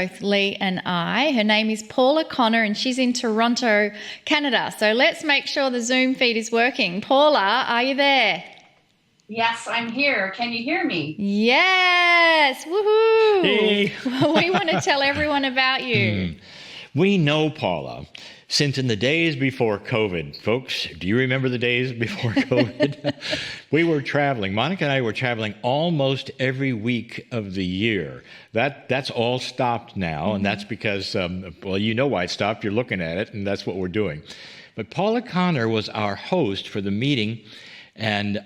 both Lee and I. Her name is Paula Connor and she's in Toronto, Canada. So let's make sure the Zoom feed is working. Paula, are you there? Yes, I'm here. Can you hear me? Yes. Woohoo. Hey. We want to tell everyone about you. We know Paula since in the days before COVID. Folks, do you remember the days before COVID? We were traveling. Monica and I were traveling almost every week of the year. That's all stopped now, and that's because, well, you know why it stopped. You're looking at it, and that's what we're doing. But Paula Connor was our host for the meeting, and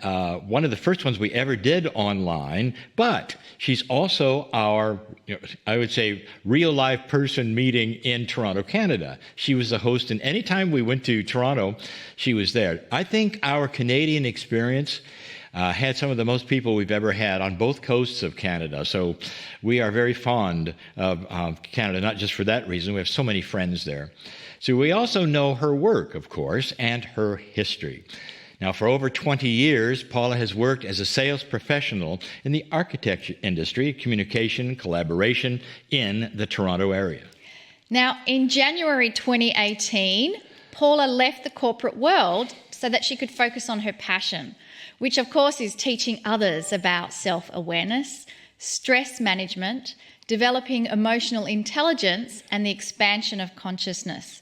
one of the first ones we ever did online, but she's also our, I would say, real-life person meeting in Toronto, Canada. She was the host, and anytime we went to Toronto, she was there. I think our Canadian experience had some of the most people we've ever had on both coasts of Canada, so we are very fond of Canada, not just for that reason. We have so many friends there. So we also know her work, of course, and her history. Now, for over 20 years, Paula has worked as a sales professional in the architecture industry, communication, collaboration in the Toronto area. Now, in January 2018, Paula left the corporate world so that she could focus on her passion, which of course is teaching others about self-awareness, stress management, developing emotional intelligence, and the expansion of consciousness.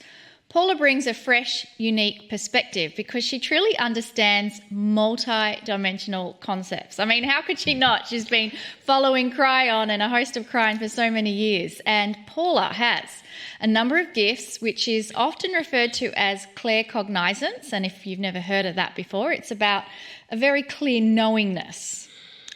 Paula brings a fresh, unique perspective because she truly understands multi-dimensional concepts. I mean, how could she not? She's been following Kryon and a host of Kryon for so many years. And Paula has a number of gifts, which is often referred to as claircognizance. And if you've never heard of that before, it's about a very clear knowingness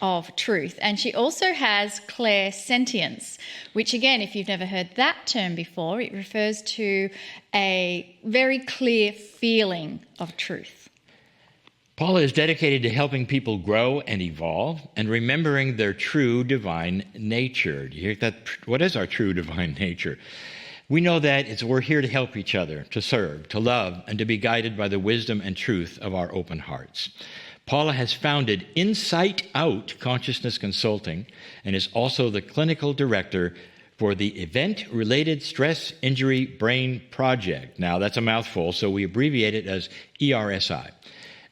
of truth. And she also has clairsentience, which again, if you've never heard that term before, it refers to a very clear feeling of truth. Paula is dedicated to helping people grow and evolve and remembering their true divine nature. Do you hear that? What is our true divine nature? We know that we're here to help each other, to serve, to love, and to be guided by the wisdom and truth of our open hearts. Paula has founded Insight Out Consciousness Consulting and is also the clinical director for the Event-Related Stress Injury Brain Project. Now, that's a mouthful, so we abbreviate it as ERSI.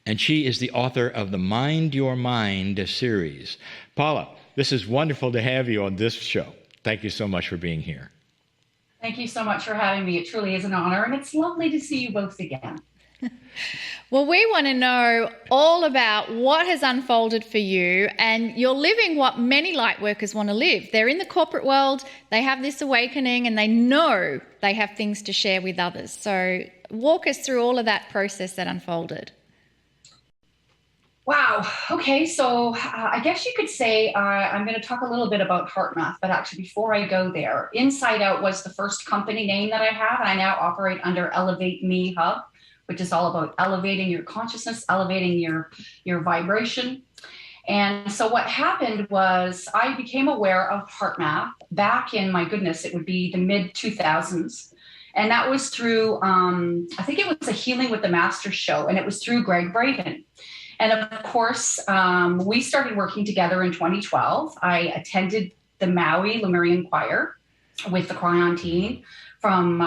And she is the author of the Mind Your Mind series. Paula, this is wonderful to have you on this show. Thank you so much for being here. Thank you so much for having me. It truly is an honor, and it's lovely to see you both again. Well, we want to know all about what has unfolded for you, and you're living what many light workers want to live. They're in the corporate world, they have this awakening, and they know they have things to share with others. So walk us through all of that process that unfolded. Wow. Okay. So I guess you could say I'm going to talk a little bit about HeartMath, but actually before I go there, Inside Out was the first company name that I have, and I now operate under Elevate Me Hub, which is all about elevating your consciousness, elevating your vibration. And so what happened was I became aware of HeartMath back in, my goodness, it would be the mid-2000s. And that was through, I think it was a Healing with the Master show, and it was through Greg Braden. And of course, we started working together in 2012. I attended the Maui Lemurian Choir with the Kryon team from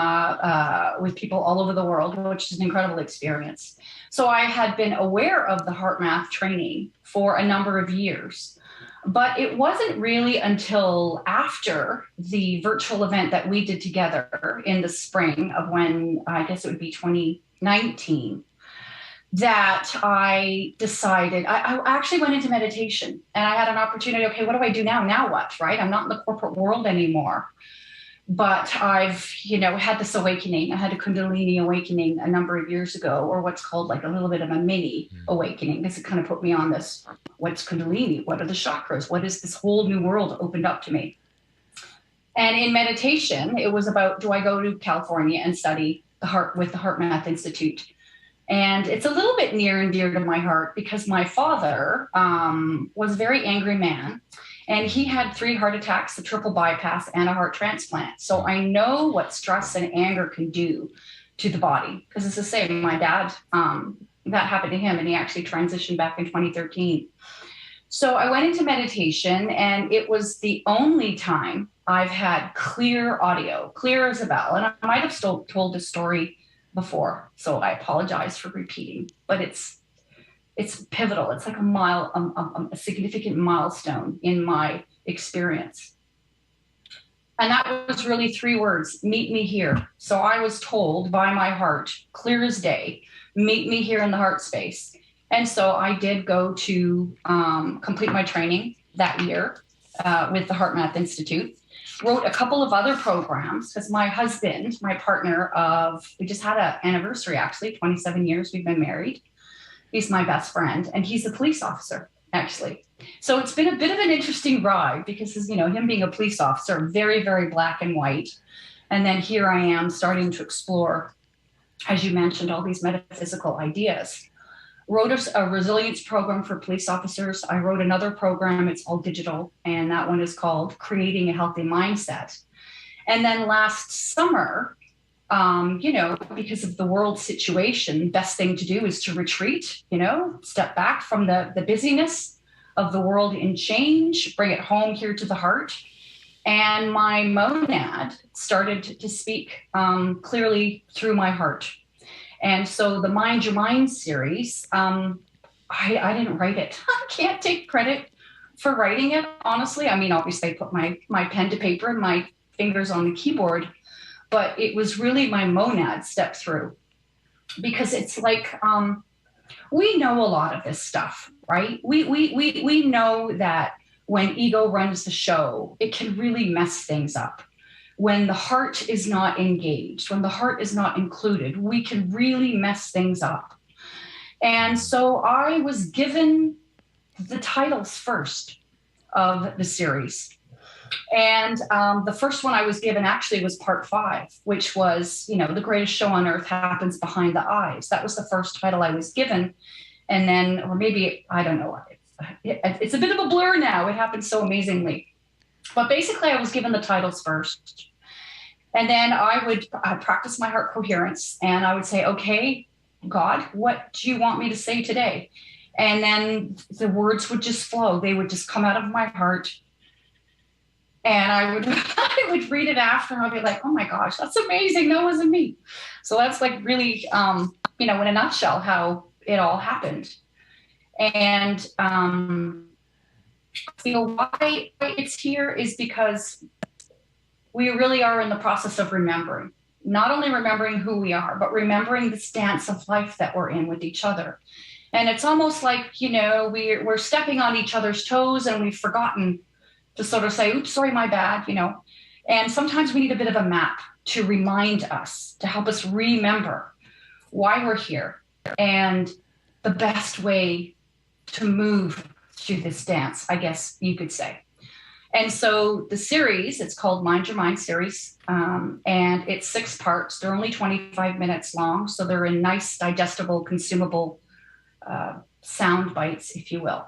with people all over the world, which is an incredible experience. So I had been aware of the HeartMath training for a number of years, but it wasn't really until after the virtual event that we did together in the spring of when, I guess it would be 2019, that I decided, I actually went into meditation, and I had an opportunity. Okay, what do I do now? Now what, right? I'm not in the corporate world anymore. But I've, had this awakening. I had a Kundalini awakening a number of years ago, or what's called like a little bit of a mini awakening, because it kind of put me on this, what's Kundalini? What are the chakras? What is this whole new world opened up to me? And in meditation, it was about, do I go to California and study the heart with the HeartMath Institute? And it's a little bit near and dear to my heart because my father was a very angry man. And he had 3 heart attacks, a triple bypass, and a heart transplant. So I know what stress and anger can do to the body. Because it's the same, my dad, that happened to him, and he actually transitioned back in 2013. So I went into meditation, and it was the only time I've had clear audio, clear as a bell. And I might have told this story before, so I apologize for repeating, but it's pivotal. It's like a significant milestone in my experience. And that was really 3 words: meet me here. So I was told by my heart, clear as day, meet me here in the heart space. And so I did go to complete my training that year with the HeartMath Institute. Wrote a couple of other programs because my husband, my partner we just had an anniversary, actually, 27 years we've been married. He's my best friend, and he's a police officer, actually. So it's been a bit of an interesting ride because, him being a police officer, very, very black and white. And then here I am starting to explore, as you mentioned, all these metaphysical ideas. Wrote a resilience program for police officers. I wrote another program, it's all digital, and that one is called Creating a Healthy Mindset. And then last summer, because of the world situation, best thing to do is to retreat, step back from the busyness of the world in change, bring it home here to the heart. And my monad started to speak clearly through my heart. And so the Mind Your Mind series, I didn't write it. I can't take credit for writing it, honestly. I mean, obviously I put my pen to paper and my fingers on the keyboard, but it was really my monad step through, because it's like, we know a lot of this stuff, right? We know that when ego runs the show, it can really mess things up. When the heart is not engaged, when the heart is not included, we can really mess things up. And so I was given the titles first of the series. And the first one I was given actually was part 5, which was, the greatest show on earth happens behind the eyes. That was the first title I was given. And then, or maybe, I don't know, it's a bit of a blur now. It happened so amazingly. But basically, I was given the titles first. And then I would practice my heart coherence. And I would say, okay, God, what do you want me to say today? And then the words would just flow. They would just come out of my heart. And I would read it after, and I'd be like, oh my gosh, that's amazing. That wasn't me. So that's like really, in a nutshell, how it all happened. And why it's here is because we really are in the process of remembering, not only remembering who we are, but remembering this dance of life that we're in with each other. And it's almost like, we're stepping on each other's toes, and we've forgotten to sort of say, oops, sorry, my bad, And sometimes we need a bit of a map to remind us, to help us remember why we're here and the best way to move through this dance, I guess you could say. And so the series, it's called Mind Your Mind series, and it's 6 parts. They're only 25 minutes long, so they're in nice, digestible, consumable sound bites, if you will.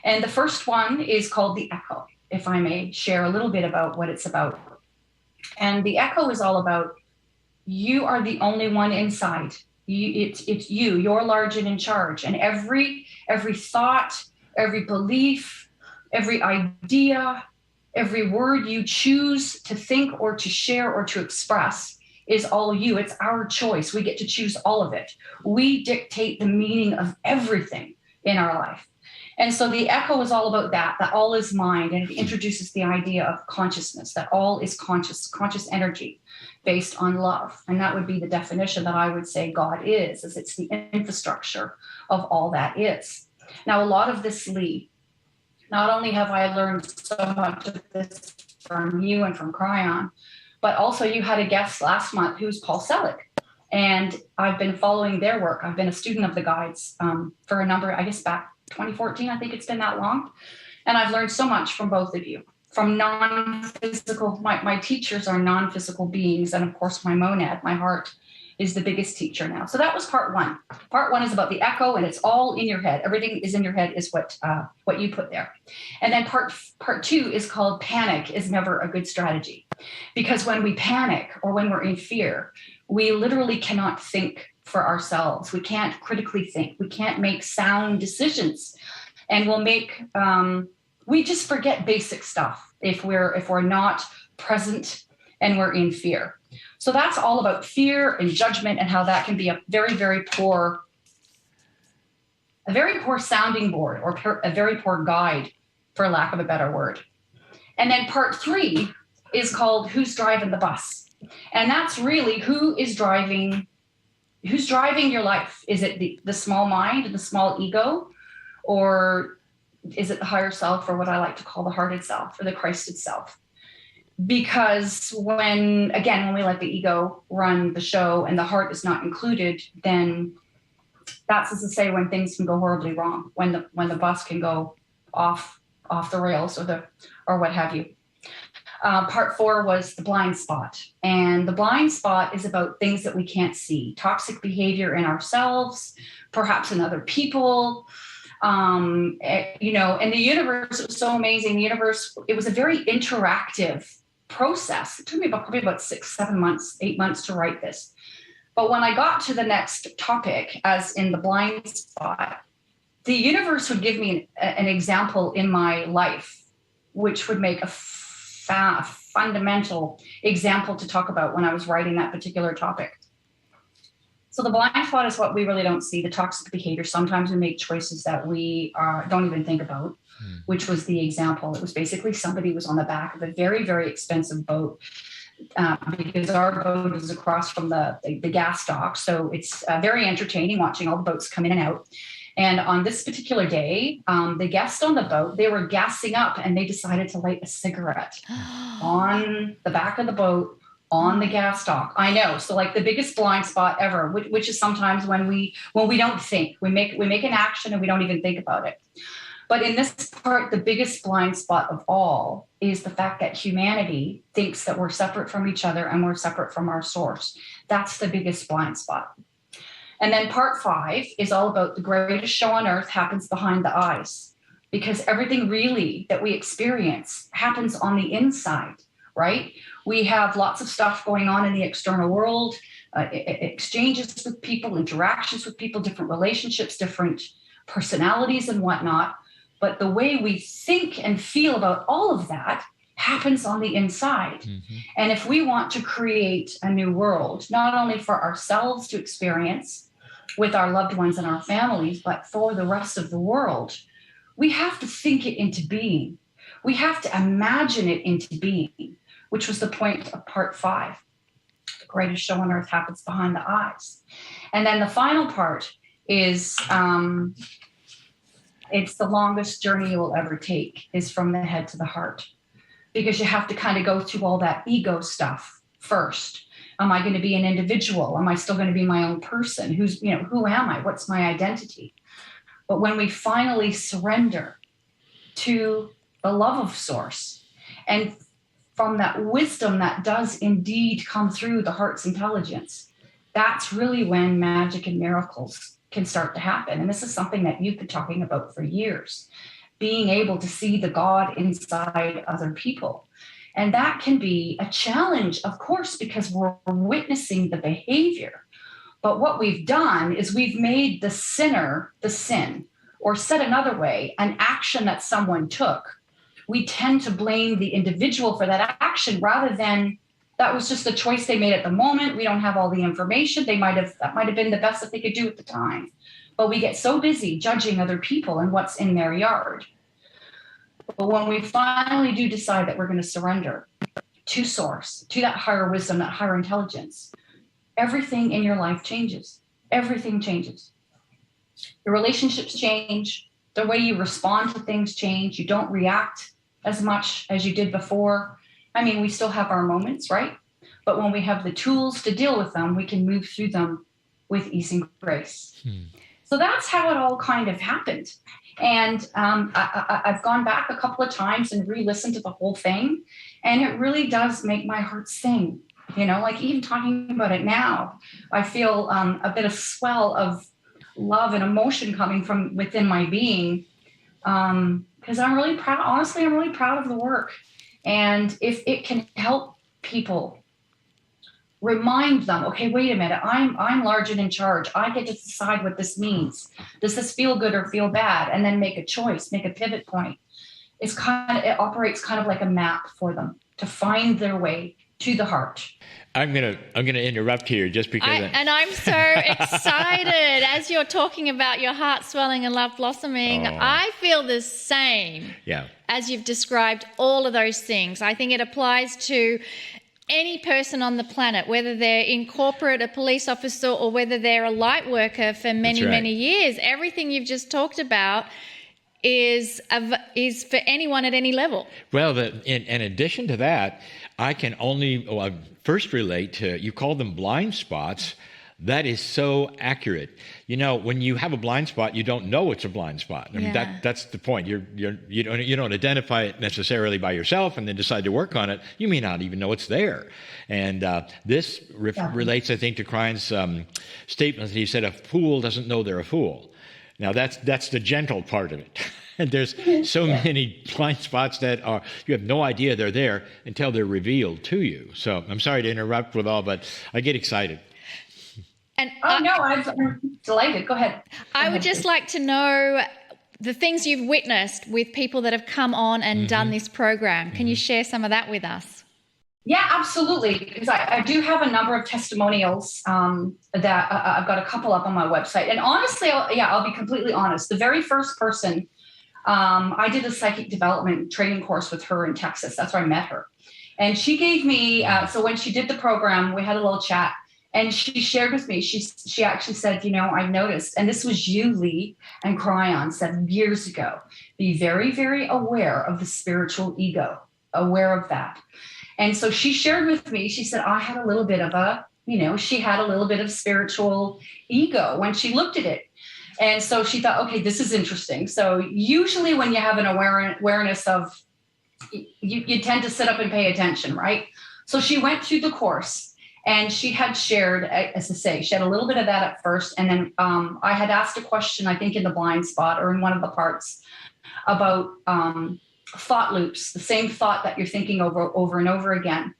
And the first one is called The Echo, if I may share a little bit about what it's about. And the echo is all about, you are the only one inside. It's you, you're large and in charge. And every thought, every belief, every idea, every word you choose to think or to share or to express is all you. It's our choice. We get to choose all of it. We dictate the meaning of everything in our life. And so the echo is all about that all is mind. And it introduces the idea of consciousness, that all is conscious energy based on love. And that would be the definition that I would say God is, as it's the infrastructure of all that is. Now, a lot of this, Lee, not only have I learned so much of this from you and from Kryon, but also you had a guest last month who's Paul Selig. And I've been following their work. I've been a student of the guides for a number, I guess back 2014, I think it's been that long. And I've learned so much from both of you, from non-physical, my teachers are non-physical beings. And of course, my monad, my heart, is the biggest teacher now. So that was part 1. Part 1 is about the echo, and it's all in your head. Everything is in your head is what you put there. And then part 2 is called Panic is Never a Good Strategy. Because when we panic or when we're in fear, we literally cannot think for ourselves. We can't critically think. We can't make sound decisions. And we just forget basic stuff if we're not present, and we're in fear. So that's all about fear and judgment and how that can be a very, very poor sounding board, or a very poor guide, for lack of a better word. And then part 3 is called Who's Driving the Bus? And that's really who's driving your life. Is it the small mind, the small ego, or is it the higher self, or what I like to call the hearted self, or the Christed self? Because when we let the ego run the show and the heart is not included, then that's as to say when things can go horribly wrong, when the bus can go off the rails, or what have you. Part 4 was the blind spot. And the blind spot is about things that we can't see, toxic behavior in ourselves, perhaps in other people. And the universe, it was so amazing. The universe, it was a very interactive process. It took me probably about 6, 7 months, 8 months to write this. But when I got to the next topic, as in the blind spot, the universe would give me an example in my life, which would make a fundamental example to talk about when I was writing that particular topic. So the blind spot is what we really don't see, the toxic behavior. Sometimes we make choices that we don't even think about, which was the example. It was basically somebody was on the back of a very, very expensive boat, because our boat is across from the gas dock. So it's very entertaining watching all the boats come in and out. And on this particular day, the guests on the boat, they were gassing up, and they decided to light a cigarette on the back of the boat on the gas dock. I know. So like the biggest blind spot ever, which is sometimes when we don't think, we make an action and we don't even think about it. But in this part, the biggest blind spot of all is the fact that humanity thinks that we're separate from each other and we're separate from our source. That's the biggest blind spot. And then part 5 is all about the greatest show on earth happens behind the eyes, because everything really that we experience happens on the inside, right? We have lots of stuff going on in the external world, exchanges with people, interactions with people, different relationships, different personalities and whatnot. But the way we think and feel about all of that happens on the inside. Mm-hmm. And if we want to create a new world, not only for ourselves to experience with our loved ones and our families, but for the rest of the world, we have to think it into being. We have to imagine it into being, which was the point of part 5. The greatest show on earth happens behind the eyes. And then the final part is, it's the longest journey you will ever take, is from the head to the heart, because you have to kind of go through all that ego stuff first. Am I going to be an individual? Am I still going to be my own person? Who am I? What's my identity? But when we finally surrender to the love of source, and from that wisdom that does indeed come through the heart's intelligence, that's really when magic and miracles can start to happen. And this is something that you've been talking about for years, being able to see the God inside other people. And that can be a challenge, of course, because we're witnessing the behavior. But what we've done is we've made the sinner the sin, or said another way, an action that someone took. We tend to blame the individual for that action, rather than that was just a choice they made at the moment. We don't have all the information. That might have been the best that they could do at the time. But we get so busy judging other people and what's in their yard. But when we finally do decide that we're going to surrender to source, to that higher wisdom, that higher intelligence, everything in your life changes. Everything changes. Your relationships change. The way you respond to things change. You don't react as much as you did before. I mean, we still have our moments, right? But when we have the tools to deal with them, we can move through them with ease and grace. So that's how it all kind of happened. And I've gone back a couple of times and re-listened to the whole thing. And it really does make my heart sing. Like even talking about it now, I feel a bit of swell of love and emotion coming from within my being. Because I'm really proud. Honestly, I'm really proud of the work. And if it can help people, remind them, okay, wait a minute, I'm large and in charge. I get to decide what this means. Does this feel good or feel bad? And then make a choice, make a pivot point. It operates kind of like a map for them to find their way to the heart. I'm gonna interrupt here just because. And I'm so excited as you're talking about your heart swelling and love blossoming. I feel the same. Yeah. As you've described all of those things. I think it applies to any person on the planet, whether they're in corporate, a police officer, or whether they're a light worker for many, many years. Everything you've just talked about is for anyone at any level. Well, in addition to that, I can only first relate to, you call them blind spots. That is so accurate. You know, when you have a blind spot, you don't know it's a blind spot. I mean, that's the point. You don't identify it necessarily by yourself and then decide to work on it. You may not even know it's there. And this relates, I think, to Kryon's statement that he said, a fool doesn't know they're a fool. Now, that's the gentle part of it. And there's so many blind spots that you have no idea they're there until they're revealed to you. So I'm sorry to interrupt with all, but I get excited. And I'm delighted. Go ahead. I would just like to know the things you've witnessed with people that have come on and done this program. Can you share some of that with us? Yeah, absolutely. Because I do have a number of testimonials that I've got a couple up on my website. And honestly, I'll be completely honest. The very first person, I did a psychic development training course with her in Texas. That's where I met her. And she gave me, so when she did the program, we had a little chat. And she shared with me, she actually said, you know, I noticed, and this was you, Lee, and Kryon said years ago, be very, very aware of the spiritual ego, aware of that. And so she shared with me, she said, I had a little bit of she had a little bit of spiritual ego when she looked at it. And so she thought, okay, this is interesting. So usually when you have an awareness of, you tend to sit up and pay attention, right? So she went through the course. And she had shared, as I say, she had a little bit of that at first. And then I had asked a question, I think in the blind spot or in one of the parts, about thought loops, the same thought that you're thinking over and over again.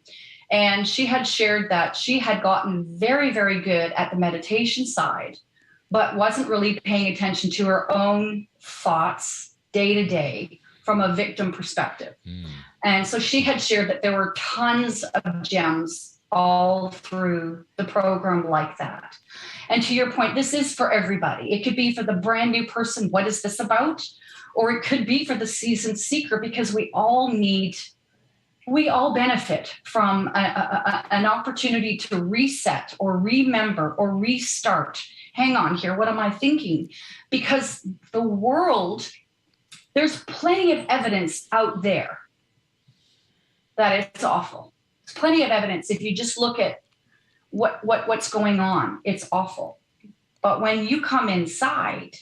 And she had shared that she had gotten very, very good at the meditation side, but wasn't really paying attention to her own thoughts day to day from a victim perspective. And so she had shared that there were tons of gems all through the program like that. And to your point, this is for everybody. It could be for the brand new person, what is this about? Or it could be for the seasoned seeker, because we all benefit from an opportunity to reset or remember or restart. Hang on here, what am I thinking? Because the world, there's plenty of evidence out there that it's awful. Plenty of evidence. If you just look at what's going on, it's awful. But when you come inside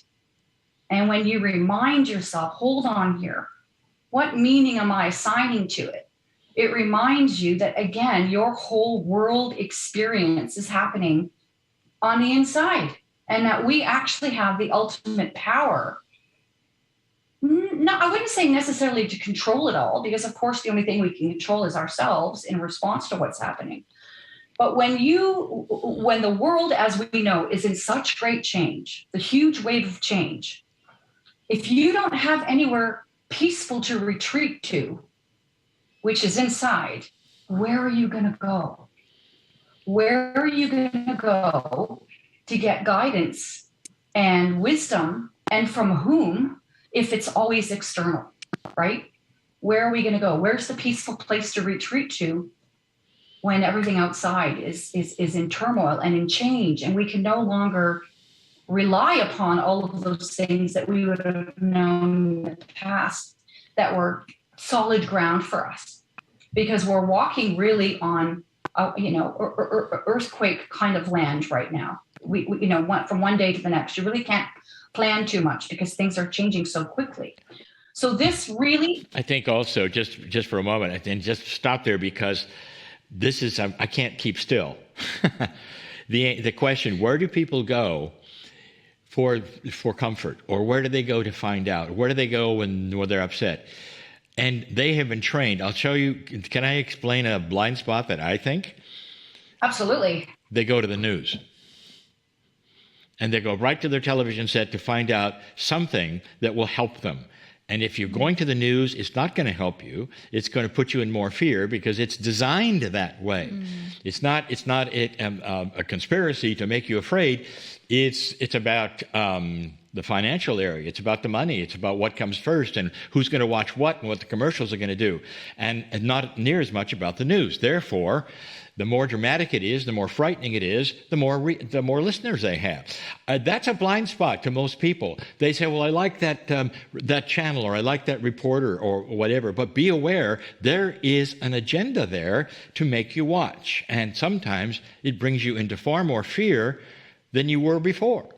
and when you remind yourself, hold on here, what meaning am I assigning to it? It reminds you that, again, your whole world experience is happening on the inside, and that we actually have the ultimate power. No, I wouldn't say necessarily to control it all, because of course the only thing we can control is ourselves in response to what's happening. But when the world, as we know, is in such great change, the huge wave of change, if you don't have anywhere peaceful to retreat to, which is inside, where are you going to go? Where are you going to go to get guidance and wisdom, and from whom? If it's always external, right? Where are we going to go? Where's the peaceful place to retreat to when everything outside is in turmoil and in change, and we can no longer rely upon all of those things that we would have known in the past that were solid ground for us, because we're walking really on earthquake kind of land right now. We from one day to the next, you really can't plan too much because things are changing so quickly. So this really, I think also, just for a moment, and just stop there, because this is, I can't keep still. The question, where do people go for comfort, or where do they go to find out? Where do they go when they're upset? And they have been trained. I'll show you. Can I explain a blind spot that I think? Absolutely. They go to the news. And they go right to their television set to find out something that will help them. And if you're going to the news, it's not going to help you. It's going to put you in more fear because it's designed that way. It's not a conspiracy to make you afraid. It's about the financial area. It's about the money. It's about what comes first and who's going to watch what and what the commercials are going to do, and not near as much about the news. Therefore, the more dramatic it is, the more frightening it is, the more listeners they have. That's a blind spot to most people. They say, well, I like that channel, or I like that reporter, or whatever. But be aware, there is an agenda there to make you watch. And sometimes it brings you into far more fear than you were before.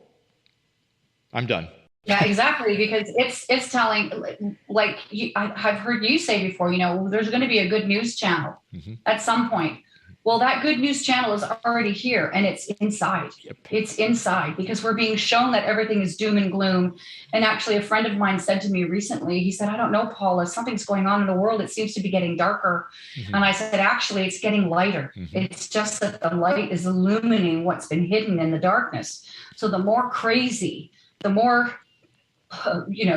I'm done. Yeah, exactly. Because it's telling, like I've heard you say before, there's going to be a good news channel at some point. Well, that good news channel is already here, and it's inside. Yep. It's inside because we're being shown that everything is doom and gloom. And actually, a friend of mine said to me recently, he said, I don't know, Paula, something's going on in the world. It seems to be getting darker. And I said, actually, it's getting lighter. It's just that the light is illuminating what's been hidden in the darkness. So the more crazy, the more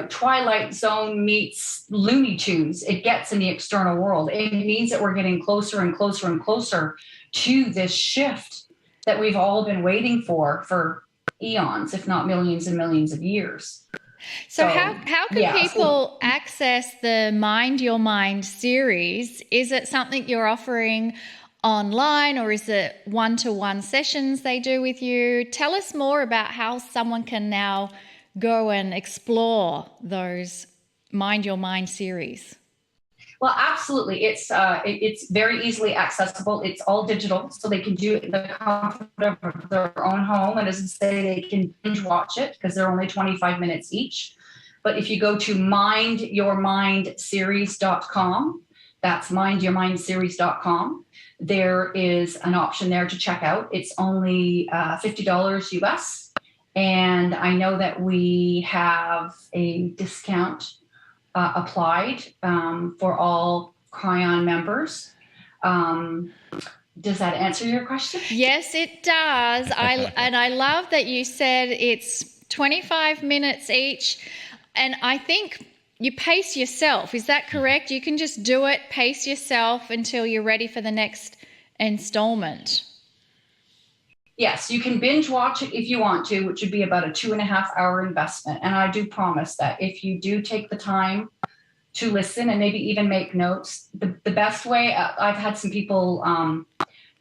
Twilight Zone meets Looney Tunes it gets in the external world. It means that we're getting closer and closer and closer to this shift that we've all been waiting for eons, if not millions and millions of years. So how can people access the Mind Your Mind series? Is it something you're offering online, or is it one-to-one sessions they do with you? Tell us more about how someone can now go and explore those Mind Your Mind series. Well, absolutely. It's very easily accessible. It's all digital, so they can do it in the comfort of their own home. And as I say, they can binge watch it because they're only 25 minutes each. But if you go to mindyourmindseries.com, that's mindyourmindseries.com, there is an option there to check out. It's only $50 US. And I know that we have a discount applied for all Kryon members. Does that answer your question? Yes, it does. I love that you said it's 25 minutes each. And I think you pace yourself. Is that correct? You can just do it, pace yourself until you're ready for the next installment. Yes, you can binge watch it if you want to, which would be about a 2.5-hour investment. And I do promise that if you do take the time to listen and maybe even make notes, the best way, I've had some people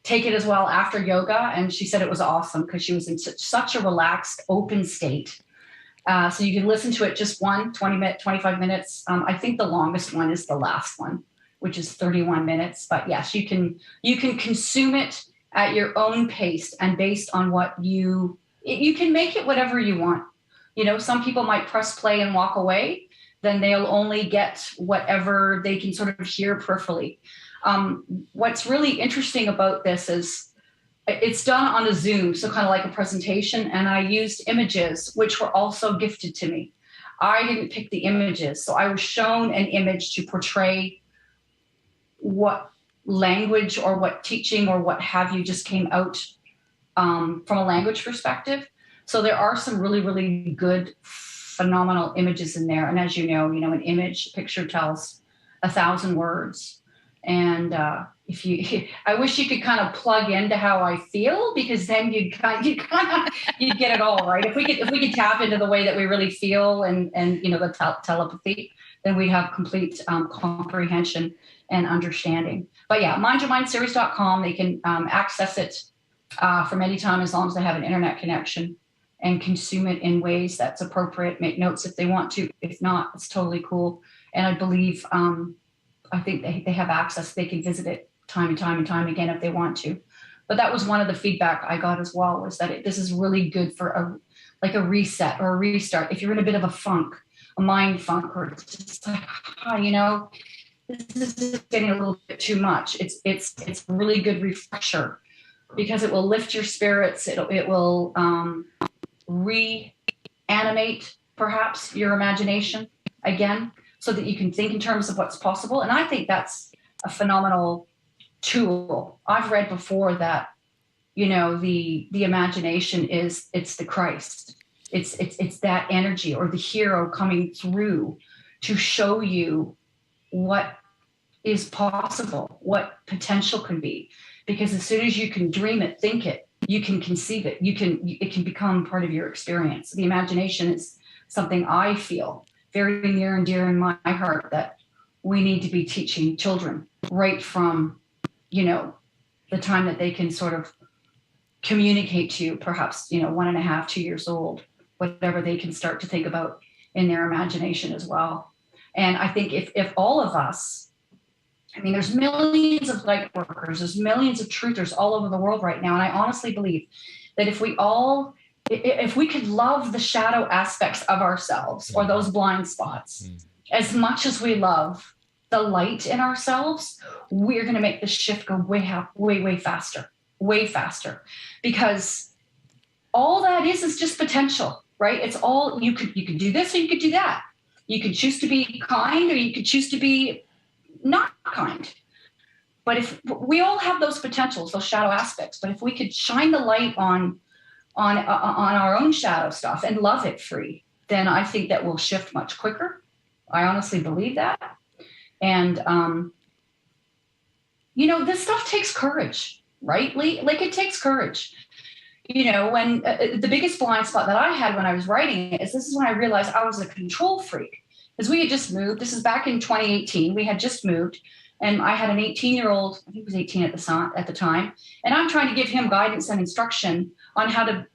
take it as well after yoga, and she said it was awesome because she was in such a relaxed, open state. So you can listen to it just 25 minutes. I think the longest one is the last one, which is 31 minutes. But yes, you can consume it at your own pace and based on what you can make it whatever you want. Some people might press play and walk away, then they'll only get whatever they can sort of hear peripherally. What's really interesting about this is it's done on a Zoom, so kind of like a presentation, and I used images which were also gifted to me. I didn't pick the images, so I was shown an image to portray what language or what teaching or what have you just came out from a language perspective. So there are some really, really good, phenomenal images in there. And as you know, an image, picture tells 1,000 words. And I wish you could kind of plug into how I feel, because then you'd get it all, right? If we could tap into the way that we really feel and the telepathy, then we'd have complete comprehension and understanding. But yeah, mindyourmindseries.com, they can access it from any time as long as they have an internet connection and consume it in ways that's appropriate, make notes if they want to. If not, it's totally cool. And I believe, I think they have access. They can visit it time and time and time again if they want to. But that was one of the feedback I got as well, was that this is really good for a reset or a restart. If you're in a bit of a funk, a mind funk, or it's just like, this is getting a little bit too much. It's really good refresher because it will lift your spirits. It will reanimate perhaps your imagination again, so that you can think in terms of what's possible. And I think that's a phenomenal tool. I've read before that, the imagination it's the Christ. It's that energy or the hero coming through to show you what is possible, what potential can be. Because as soon as you can dream it, think it, you can conceive it, it can become part of your experience. The imagination is something I feel very near and dear in my heart that we need to be teaching children right from, the time that they can sort of communicate to you, perhaps, 1.5, 2 years old, whatever they can start to think about in their imagination as well. And I think if all of us, there's millions of light workers, there's millions of truthers all over the world right now. And I honestly believe that if we could love the shadow aspects of ourselves or those blind spots as much as we love the light in ourselves, we're going to make the shift go way faster, because all that is just potential, right? It's all, you could do this or you could do that. You could choose to be kind or you could choose to be not kind. But if we all have those potentials, those shadow aspects, but if we could shine the light on our own shadow stuff and love it free, then I think that we'll shift much quicker. I honestly believe that. And, this stuff takes courage, right? Like it takes courage. When the biggest blind spot that I had when I was writing it is this is when I realized I was a control freak. Because we had just moved. This is back in 2018. We had just moved. And I had an 18-year-old, I think he was 18 at the time. And I'm trying to give him guidance and instruction on how to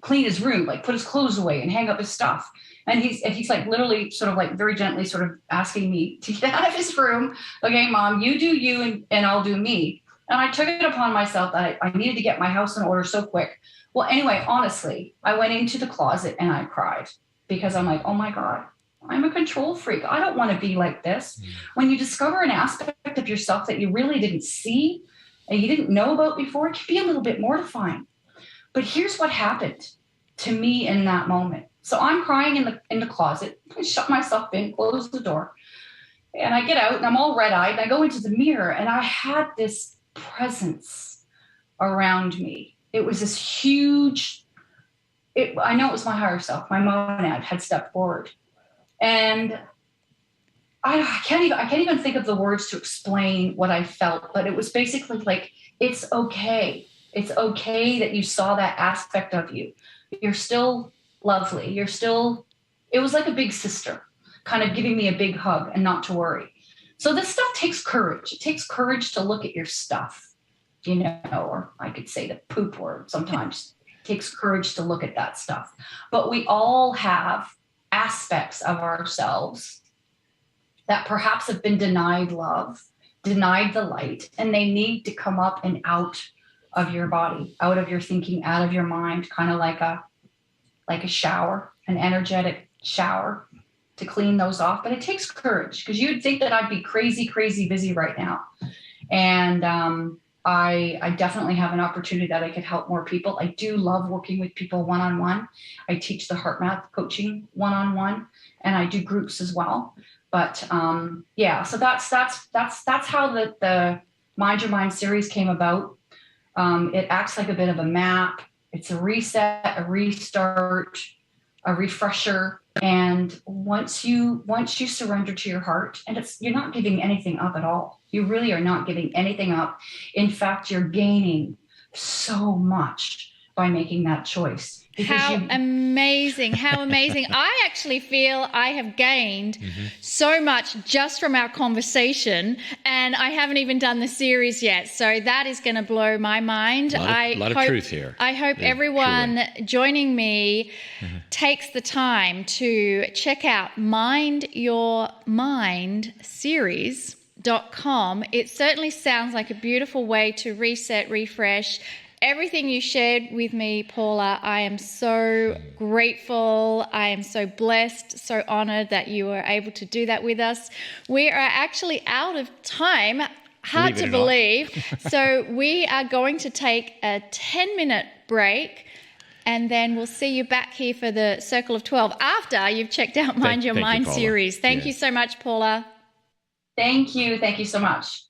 clean his room, like put his clothes away and hang up his stuff. And he's like literally sort of like very gently sort of asking me to get out of his room. Okay, Mom, you do you and I'll do me. And I took it upon myself that I needed to get my house in order so quick. Well, anyway, honestly, I went into the closet and I cried because I'm like, oh my God, I'm a control freak. I don't want to be like this. When you discover an aspect of yourself that you really didn't see and you didn't know about before, it can be a little bit mortifying. But here's what happened to me in that moment. So I'm crying in the closet. I shut myself in, close the door. And I get out and I'm all red-eyed. And I go into the mirror and I had this presence around me. It was this huge, I know it was my higher self, my monad had stepped forward. And I can't even think of the words to explain what I felt, but it was basically like, it's okay. It's okay that you saw that aspect of you. You're still lovely. It was like a big sister kind of giving me a big hug and not to worry. So this stuff takes courage. It takes courage to look at your stuff, or I could say the poop word sometimes. It takes courage to look at that stuff. But we all have aspects of ourselves that perhaps have been denied love, denied the light, and they need to come up and out of your body, out of your thinking, out of your mind, kind of like a shower, an energetic shower to clean those off. But it takes courage because you'd think that I'd be crazy busy right now. And I definitely have an opportunity that I could help more people. I do love working with people one-on-one. I teach the heart math coaching one-on-one, and I do groups as well. But so that's how the Mind Your Mind series came about. It acts like a bit of a map. It's a reset, a restart, a refresher. And once you surrender to your heart, and you're not giving anything up at all. You really are not giving anything up. In fact, you're gaining so much by making that choice. Amazing. How amazing. I actually feel I have gained so much just from our conversation, and I haven't even done the series yet. So that is going to blow my mind. A lot of truth here. I hope everyone joining me takes the time to check out Mind Your Mind series.com. It certainly sounds like a beautiful way to reset, refresh. Everything you shared with me, Paula, I am so grateful. I am so blessed, so honored that you were able to do that with us. We are actually out of time. Hard to believe. So we are going to take a 10-minute break, and then we'll see you back here for the Circle of 12 after you've checked out Mind Your Mind series. Thank you so much, Paula. Thank you. Thank you so much.